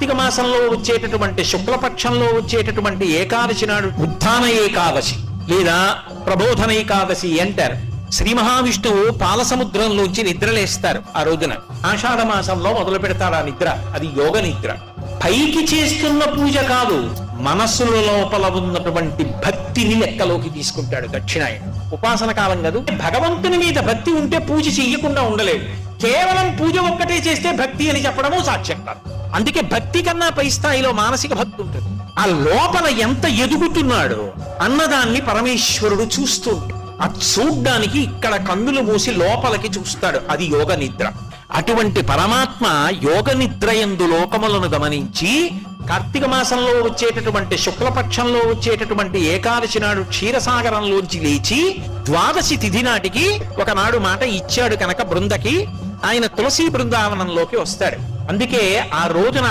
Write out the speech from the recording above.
కార్తీక మాసంలో వచ్చేటటువంటి శుక్లపక్షంలో వచ్చేటటువంటి ఏకాదశి నాడు ఉత్థాన ఏకాదశి లేదా ప్రబోధన ఏకాదశి అంటారు. శ్రీ మహావిష్ణువు పాలసముద్రంలోంచి నిద్రలేస్తారు. ఆ రోజున ఆషాఢ మాసంలో మొదలు పెడతాడు ఆ నిద్ర. అది యోగ నిద్ర. పైకి చేస్తున్న పూజ కాదు, మనస్సుల లోపల ఉన్నటువంటి భక్తిని లెక్కలోకి తీసుకుంటాడు దక్షిణాయనం. ఉపాసన కాలం కాదు. భగవంతుని మీద భక్తి ఉంటే పూజ చెయ్యకుండా ఉండలేదు. కేవలం పూజ ఒక్కటే చేస్తే భక్తి అని చెప్పడము సాక్ష్యం కాదు. అందుకే భక్తి కన్నా పై స్థాయిలో మానసిక భక్తి ఉంటుంది. ఆ లోపల ఎంత ఎదుగుతున్నాడో అన్నదాన్ని పరమేశ్వరుడు చూస్తూ ఉంటాడు. అది చూడ్డానికి ఇక్కడ కన్నులు మూసి లోపలికి చూస్తాడు. అది యోగ నిద్ర. అటువంటి పరమాత్మ యోగ నిద్ర యందు లోకములను గమనించి కార్తీక మాసంలో వచ్చేటటువంటి శుక్లపక్షంలో వచ్చేటటువంటి ఏకాదశి నాడు క్షీరసాగరంలోంచి లేచి ద్వాదశి తిథి నాటికి ఒకనాడు మాట ఇచ్చాడు కనుక బృందకి ఆయన తులసి బృందావనంలోకి వస్తాడు. అందుకే ఆ రోజున